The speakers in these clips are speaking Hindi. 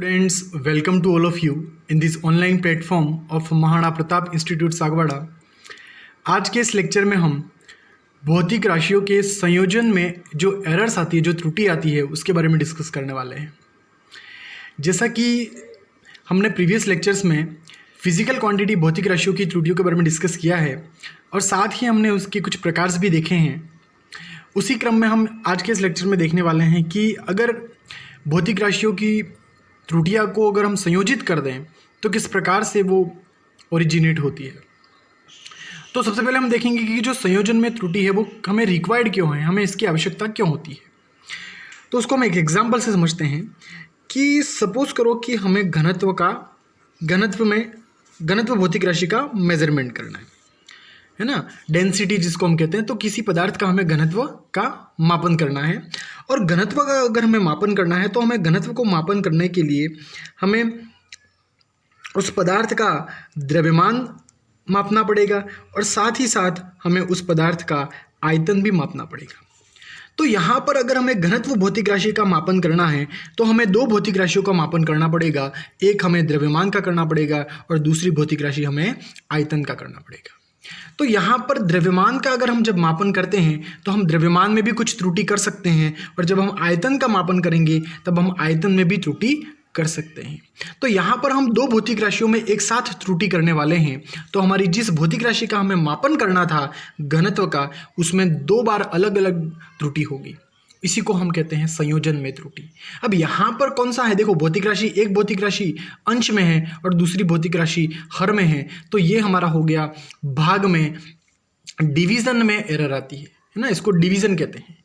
Students, welcome to all of you in this online platform of Maharana Pratap institute Sagwara. आज के इस लेक्चर में हम भौतिक राशियों के संयोजन में जो एरर्स आती है, जो त्रुटि आती है, उसके बारे में डिस्कस करने वाले हैं। जैसा कि हमने प्रीवियस लेक्चर्स में फिजिकल क्वांटिटी भौतिक राशियों की त्रुटियों के बारे में डिस्कस किया है और साथ ही हमने उसके कुछ प्रकार भी देखे हैं। उसी क्रम में हम आज के इस लेक्चर में देखने वाले हैं कि अगर भौतिक राशियों की त्रुटियां को अगर हम संयोजित कर दें तो किस प्रकार से वो ओरिजिनेट होती है। तो सबसे पहले हम देखेंगे कि जो संयोजन में त्रुटि है वो हमें रिक्वायर्ड क्यों है, हमें इसकी आवश्यकता क्यों होती है। तो उसको हम एक एग्जांपल से समझते हैं कि सपोज करो कि हमें घनत्व भौतिक राशि का मेजरमेंट करना है ना, डेंसिटी जिसको हम कहते हैं। तो किसी पदार्थ का हमें घनत्व का मापन करना है और घनत्व का अगर हमें मापन करना है तो हमें घनत्व को मापन करने के लिए हमें उस पदार्थ का द्रव्यमान मापना पड़ेगा और साथ ही साथ हमें उस पदार्थ का आयतन भी मापना पड़ेगा। तो यहाँ पर अगर हमें घनत्व भौतिक राशि का मापन करना है तो हमें दो भौतिक राशियों का मापन करना पड़ेगा। एक हमें द्रव्यमान का करना पड़ेगा और दूसरी भौतिक राशि हमें आयतन का करना पड़ेगा। तो यहाँ पर द्रव्यमान का अगर हम जब मापन करते हैं तो हम द्रव्यमान में भी कुछ त्रुटि कर सकते हैं और जब हम आयतन का मापन करेंगे तब हम आयतन में भी त्रुटि कर सकते हैं। तो यहाँ पर हम दो भौतिक राशियों में एक साथ त्रुटि करने वाले हैं। तो हमारी जिस भौतिक राशि का हमें मापन करना था घनत्व का, उसमें दो बार अलग अलग त्रुटि होगी। इसी को हम कहते हैं संयोजन में त्रुटि। अब यहाँ पर कौन सा है, देखो भौतिक राशि, एक भौतिक राशि अंश में है और दूसरी भौतिक राशि हर में है। तो ये हमारा हो गया भाग में, डिवीजन में एरर आती है ना, इसको डिवीजन कहते हैं।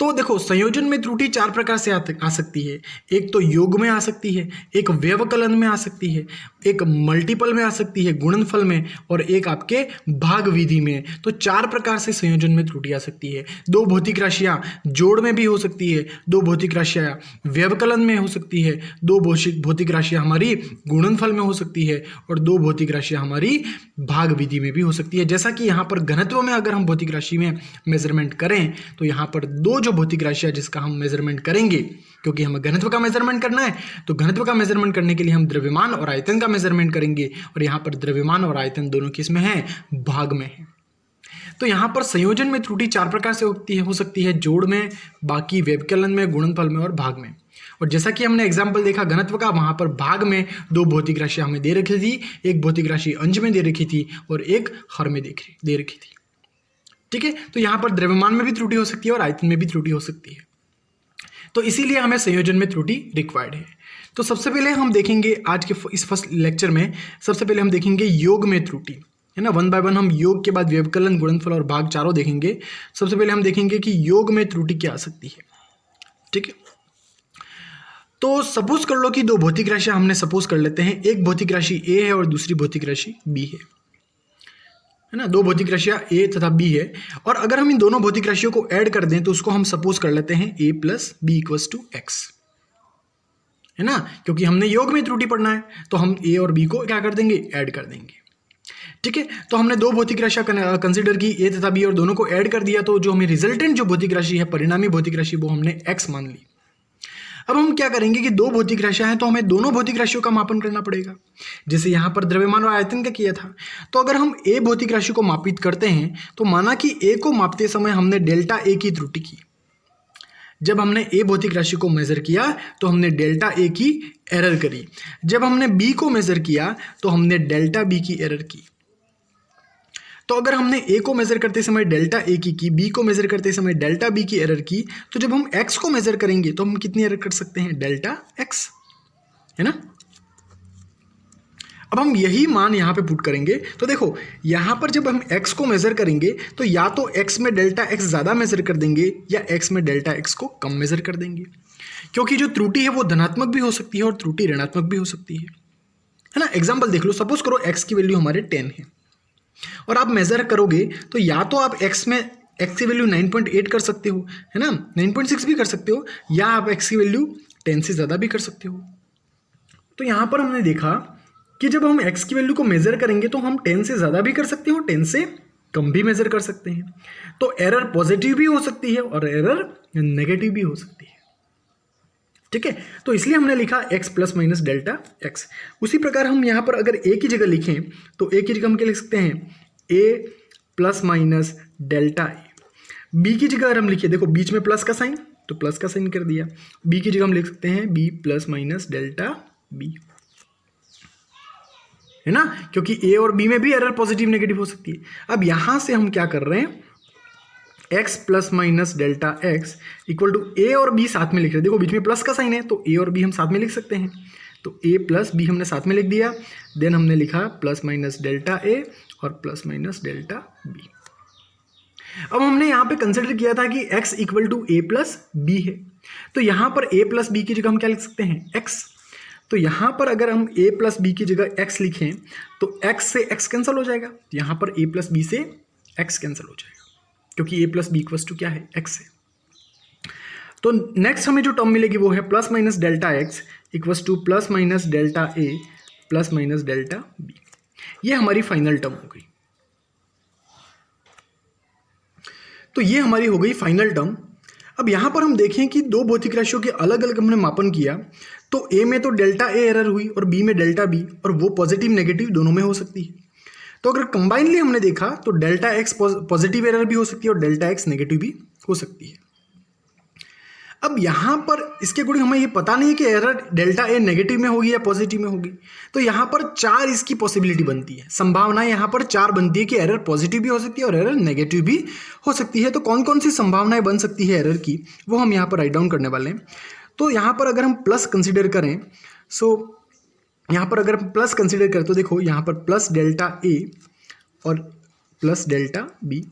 तो देखो संयोजन में त्रुटि चार प्रकार से आ सकती है। एक तो योग में आ सकती है, एक व्यवकलन में आ सकती है, एक मल्टीपल में आ सकती है, गुणनफल में, और एक आपके भाग विधि में। तो चार प्रकार से संयोजन में त्रुटि आ सकती है। दो भौतिक राशियां जोड़ में भी हो सकती है, दो भौतिक राशियां व्यवकलन में हो सकती है, दो भौतिक राशियां हमारी गुणनफल में हो सकती है और दो भौतिक राशियां हमारी भाग विधि में भी हो सकती है। जैसा कि यहाँ पर घनत्व में अगर हम भौतिक राशि में मेजरमेंट करें तो यहाँ पर दो जो भौतिक राशियां जिसका हम मेजरमेंट करेंगे, क्योंकि हमें घनत्व का मेजरमेंट करना है तो घनत्व का मेजरमेंट करने के लिए हम द्रव्यमान और आयतन का मेजरमेंट करेंगे और यहाँ पर द्रव्यमान और आयतन दोनों किस में है, भाग में है। तो यहाँ पर संयोजन में त्रुटि चार प्रकार से हो सकती है, जोड़ में, बाकी व्यवकलन में, गुणनफल में और भाग में। और जैसा कि हमने एग्जाम्पल देखा घनत्व का, वहां पर भाग में दो भौतिक राशियां हमें दे रखी थी, एक भौतिक राशि अंश में दे रखी थी और एक हर में दे रखी थी। ठीक है, तो यहाँ पर द्रव्यमान में भी त्रुटि हो सकती है और आयतन में भी त्रुटि हो सकती है। तो इसीलिए हमें संयोजन में त्रुटि रिक्वायर्ड है। तो सबसे पहले हम देखेंगे आज के इस फर्स्ट लेक्चर में, सबसे पहले हम देखेंगे योग में त्रुटि, है ना। वन बाय वन हम योग के बाद व्यवकलन, गुणनफल और भाग चारों देखेंगे। सबसे पहले हम देखेंगे कि योग में त्रुटि क्या आ सकती है। ठीक है, तो सपोज कर लो कि दो भौतिक राशियां हमने सपोज कर लेते हैं, एक भौतिक राशि ए है और दूसरी भौतिक राशि बी है ना। दो भौतिक राशियां ए तथा बी है और अगर हम इन दोनों भौतिक राशियों को ऐड कर दें तो उसको हम सपोज कर लेते हैं a plus b equals to x, है ना। क्योंकि हमने योग में त्रुटि पढ़ना है तो हम a और b को क्या कर देंगे, ऐड कर देंगे। ठीक है, तो हमने दो भौतिक राशियां कंसिडर की, a तथा b, और दोनों को ऐड कर दिया। तो जो हमें रिजल्टेंट जो भौतिक राशि है, परिणामी भौतिक राशि, वो हमने x मान ली। अब हम क्या करेंगे कि दो भौतिक राशियां हैं तो हमें दोनों भौतिक राशियों का मापन करना पड़ेगा, जैसे यहाँ पर द्रव्यमान और आयतन का किया था। तो अगर हम ए भौतिक राशि को मापित करते हैं तो माना कि ए को मापते समय हमने डेल्टा ए की त्रुटि की। जब हमने ए भौतिक राशि को मेजर किया तो हमने डेल्टा ए की एरर करी। जब हमने बी को मेजर किया तो हमने डेल्टा बी की एरर की। तो अगर हमने ए को मेजर करते समय डेल्टा ए की, बी को मेजर करते समय डेल्टा बी की एरर की, तो जब हम एक्स को मेजर करेंगे तो हम कितनी एरर कर सकते हैं, डेल्टा एक्स, है ना। अब हम यही मान यहाँ पे पुट करेंगे तो देखो यहाँ पर जब हम x को मेजर करेंगे तो या तो x में डेल्टा x ज़्यादा मेजर कर देंगे या x में डेल्टा x को कम मेजर कर देंगे, क्योंकि जो त्रुटि है वो धनात्मक भी हो सकती है और त्रुटि ऋणात्मक भी हो सकती है ना। एग्जाम्पल देख लो, सपोज करो x की वैल्यू हमारे 10 है और आप मेजर करोगे तो या तो आप x की वैल्यू 9.8 कर सकते हो, है ना, 9.6 भी कर सकते हो, या आप x की वैल्यू 10 से ज़्यादा भी कर सकते हो। तो यहाँ पर हमने देखा कि जब हम x की वैल्यू को मेजर करेंगे तो हम 10 से ज़्यादा भी कर सकते हो, 10 से कम भी मेजर कर सकते हैं। तो एरर पॉजिटिव भी हो सकती है और एरर नेगेटिव भी हो सकती ठीक है, तो इसलिए हमने लिखा x plus minus delta x. उसी प्रकार हम यहाँ पर अगर a की जगह लिखें तो a की जगह हम क्या लिख सकते हैं, a plus minus delta A. b की जगह अगर हम लिखिए, देखो बीच में प्लस का साइन तो प्लस का साइन कर दिया, b की जगह हम लिख सकते हैं b plus minus delta b, है ना, क्योंकि a और b में भी एरर पॉजिटिव नेगेटिव हो सकती है। अब यहां से हम क्या कर रहे हैं, x plus minus delta x equal to a और b साथ में लिख रहे हैं। देखो बीच में प्लस का साइन है तो a और b हम साथ में लिख सकते हैं, तो a प्लस b हमने साथ में लिख दिया, देन हमने लिखा प्लस माइनस डेल्टा a और प्लस माइनस डेल्टा b। अब हमने यहाँ पे कंसिडर किया था कि x equal to a plus b है, तो यहाँ पर a प्लस बी की जगह हम क्या लिख सकते हैं, x। तो यहाँ पर अगर हम a प्लस बी की जगह x लिखें तो x से x कैंसिल हो जाएगा, यहाँ पर a प्लस बी से x कैंसिल हो जाएगा, क्योंकि a plus b equals to क्या है, x है। तो नेक्स्ट हमें जो टर्म मिलेगी वो है plus minus delta X equals to plus minus delta A plus minus delta B. ये हमारी फाइनल टर्म हो गई। तो ये हमारी हो गई फाइनल टर्म। अब यहाँ पर हम देखें कि दो भौतिक राशियों के अलग अलग हमने मापन किया, तो a में तो डेल्टा ए एरर हुई और b में डेल्टा बी, और वो पॉजिटिव नेगेटिव दोनों में हो सकती है। तो अगर कंबाइनली हमने देखा तो डेल्टा एक्स पॉजिटिव एरर भी हो सकती है और डेल्टा एक्स नेगेटिव भी हो सकती है। अब यहाँ पर इसके अकॉर्डिंग हमें ये पता नहीं है कि एरर डेल्टा ए नेगेटिव में होगी या पॉजिटिव में होगी, तो यहाँ पर 4 इसकी पॉसिबिलिटी बनती है, संभावनाएं यहाँ पर 4 बनती है कि एरर पॉजिटिव भी हो सकती है और एरर नेगेटिव भी हो सकती है। तो कौन कौन सी संभावनाएं बन सकती है एरर की, वो हम यहाँ पर राइट डाउन करने वाले हैं। तो यहाँ पर अगर हम प्लस कंसिडर करें, सो यहाँ पर अगर हम प्लस कंसिडर करें तो देखो यहाँ पर प्लस डेल्टा ए और प्लस डेल्टा बी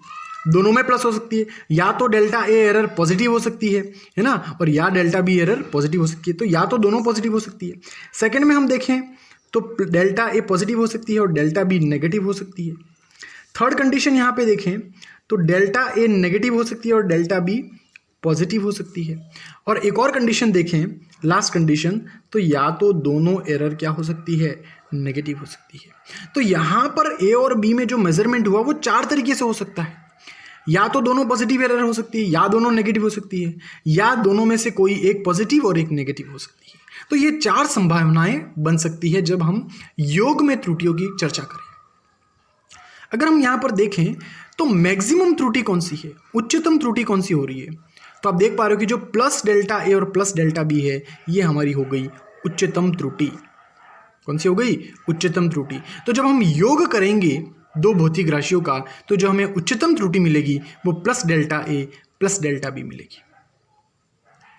दोनों में प्लस हो सकती है, या तो डेल्टा ए एरर पॉजिटिव हो सकती है ना, और या डेल्टा बी एरर पॉजिटिव हो सकती है, तो या तो दोनों पॉजिटिव हो सकती है। सेकंड में हम देखें तो डेल्टा ए पॉजिटिव हो सकती है और डेल्टा बी नेगेटिव हो सकती है। थर्ड कंडीशन यहाँ पे देखें तो डेल्टा ए नेगेटिव हो सकती है और डेल्टा बी पॉजिटिव हो सकती है। और एक और कंडीशन देखें, लास्ट कंडीशन, तो या तो दोनों एरर क्या हो सकती है, नेगेटिव हो सकती है। तो यहाँ पर ए और बी में जो मेजरमेंट हुआ वो 4 तरीके से हो सकता है, या तो दोनों पॉजिटिव एरर हो सकती है, या दोनों नेगेटिव हो सकती है, या दोनों में से कोई एक पॉजिटिव और एक नेगेटिव हो सकती है। तो ये 4 संभावनाएं बन सकती है जब हम योग में त्रुटियों की चर्चा करें। अगर हम यहाँ पर देखें तो मैक्सिमम त्रुटि कौन सी है, उच्चतम त्रुटि कौन सी हो रही है, तो आप देख पा रहे हो कि जो प्लस डेल्टा ए और प्लस डेल्टा बी है ये हमारी हो गई उच्चतम त्रुटि। कौन सी हो गई, उच्चतम त्रुटि। तो जब हम योग करेंगे दो भौतिक राशियों का तो जो हमें उच्चतम त्रुटि मिलेगी वो plus delta A plus delta B मिलेगी।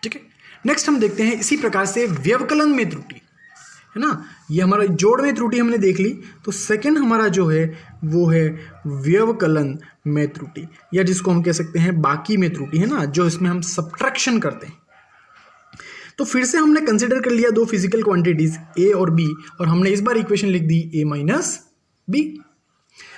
ठीक है, नेक्स्ट हम देखते हैं इसी प्रकार से व्यवकलन में त्रुटि, है ना, ये हमारा जोड़ में त्रुटि हमने देख ली। तो सेकंड हमारा जो है वो है व्यवकलन में त्रुटि, या जिसको हम कह सकते हैं बाकी में त्रुटि, है ना, जो इसमें हम सब्ट्रैक्शन करते हैं। तो फिर से हमने कंसिडर कर लिया दो फिजिकल क्वांटिटीज ए और बी, और हमने इस बार इक्वेशन लिख दी ए माइनस बी।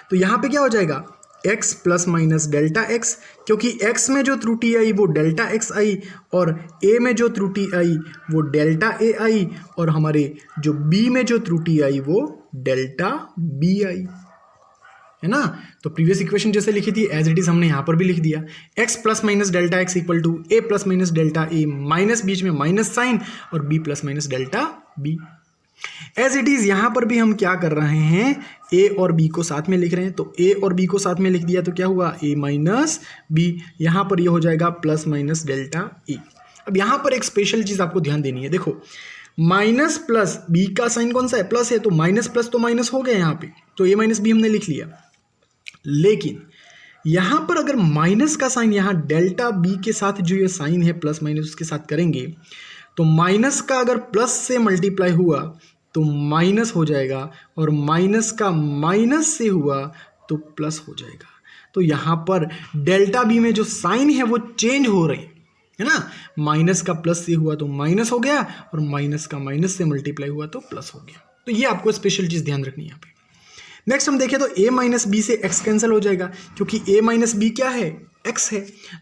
तो यहाँ पे क्या हो जाएगा, x plus minus delta x, क्योंकि x में जो त्रुटि आई वो डेल्टा x आई, और a में जो त्रुटि आई वो डेल्टा a आई, और हमारे जो b में जो त्रुटि आई वो डेल्टा b आई, है ना। तो प्रीवियस इक्वेशन जैसे लिखी थी एज इट इज हमने यहाँ पर भी लिख दिया, x plus minus delta x equal to a plus minus delta a, minus बीच में माइनस साइन, और b plus minus delta b। As it is यहाँ पर भी हम क्या कर रहे हैं, a और b को साथ में लिख रहे हैं, तो a और b को साथ में लिख दिया तो क्या हुआ, a माइनस b, यहाँ पर ये हो जाएगा प्लस माइनस डेल्टा e। अब यहाँ पर एक स्पेशल चीज आपको ध्यान देनी है, देखो माइनस प्लस b का साइन कौन सा है, प्लस है, तो माइनस प्लस तो माइनस हो गया यहाँ पे, तो a माइनस b हमने लिख लिया। लेकिन यहाँ पर अगर माइनस का साइन यहाँ डेल्टा b के साथ जो ये साइन है प्लस माइनस उसके साथ करेंगे, तो माइनस का अगर प्लस से मल्टीप्लाई हुआ तो माइनस हो जाएगा, और माइनस का माइनस से हुआ तो प्लस हो जाएगा। तो यहाँ पर डेल्टा बी में जो साइन है वो चेंज हो रही है ना, माइनस का प्लस से हुआ तो माइनस हो गया, और माइनस का माइनस से मल्टीप्लाई हुआ तो प्लस हो गया। तो ये आपको स्पेशल चीज़ ध्यान रखनी है यहाँ पे। नेक्स्ट हम देखें तो a माइनस बी से x कैंसिल हो जाएगा, क्योंकि a माइनस बी क्या है, x है,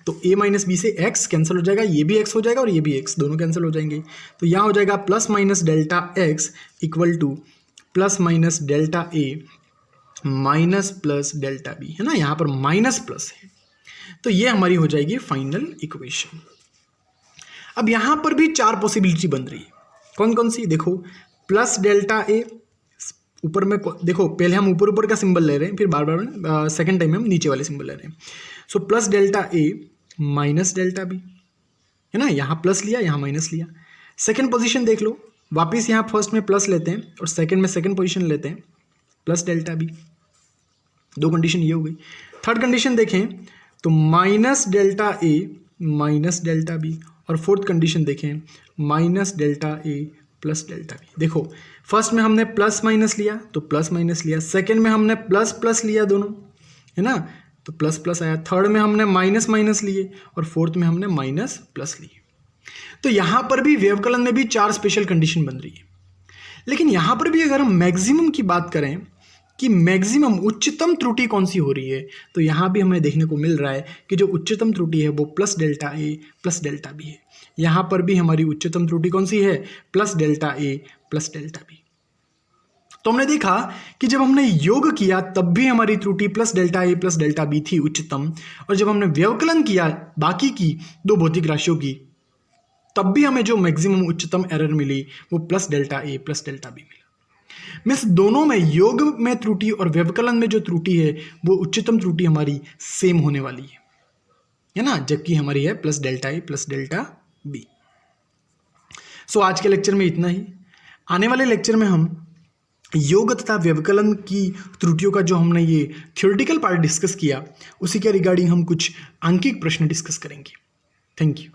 तो a माइनस बी से x कैंसिल हो जाएगा, ये भी x हो जाएगा और ये भी x, दोनों कैंसिल हो जाएंगे। तो यहाँ हो जाएगा plus minus delta x equal to plus minus delta a minus plus delta b, है ना, यहाँ पर माइनस प्लस है। तो ये हमारी हो जाएगी फाइनल इक्वेशन। अब यहाँ पर भी 4 पॉसिबिलिटी बन रही है। कौन कौन सी? देखो, प्लस डेल्टा ए, ऊपर में देखो पहले हम ऊपर ऊपर का सिंबल ले रहे हैं, फिर बार बार सेकेंड टाइम में हम नीचे वाले सिंबल ले रहे हैं। So plus delta A minus delta B, है ना, यहाँ प्लस लिया यहाँ माइनस लिया। सेकेंड पोजीशन देख लो, वापस यहाँ फर्स्ट में प्लस लेते हैं और सेकेंड में सेकेंड पोजीशन लेते हैं, प्लस डेल्टा बी। 2 कंडीशन ये हो गई। थर्ड कंडीशन देखें तो माइनस डेल्टा ए माइनस डेल्टा बी, और फोर्थ कंडीशन देखें minus delta A plus delta B. देखो फर्स्ट में हमने प्लस माइनस लिया तो प्लस माइनस लिया, सेकेंड में हमने प्लस प्लस लिया दोनों, है ना, तो प्लस प्लस आया। थर्ड में हमने माइनस माइनस लिए और फोर्थ में हमने माइनस प्लस लिए। तो यहाँ पर भी व्यवकलन में भी 4 स्पेशल कंडीशन बन रही है। लेकिन यहाँ पर भी अगर हम मैक्सिमम की बात करें कि मैक्सिमम उच्चतम त्रुटि कौन सी हो रही है, तो यहाँ भी हमें देखने को मिल रहा है कि जो उच्चतम त्रुटि है वो plus delta A plus delta B है। यहाँ पर भी हमारी उच्चतम त्रुटि कौन सी है? Plus delta A plus delta B. तो हमने देखा कि जब हमने योग किया तब भी हमारी त्रुटि plus delta A plus delta B थी उच्चतम, और जब हमने व्यवकलन किया बाकी की 2 भौतिक राशियों की तब भी हमें जो मैक्सिमम उच्चतम एरर मिली वो plus delta A plus delta B मिला। मीन्स दोनों में, योग में त्रुटि और व्यवकलन में जो त्रुटि है वो उच्चतम त्रुटि हमारी सेम होने वाली है ना, जबकि हमारी है plus delta A plus delta B. सो आज के लेक्चर में इतना ही। आने वाले लेक्चर में हम योग तथा व्यवकलन की त्रुटियों का जो हमने ये थ्योरेटिकल पार्ट डिस्कस किया उसी के रिगार्डिंग हम कुछ अंकिक प्रश्न डिस्कस करेंगे। Thank you.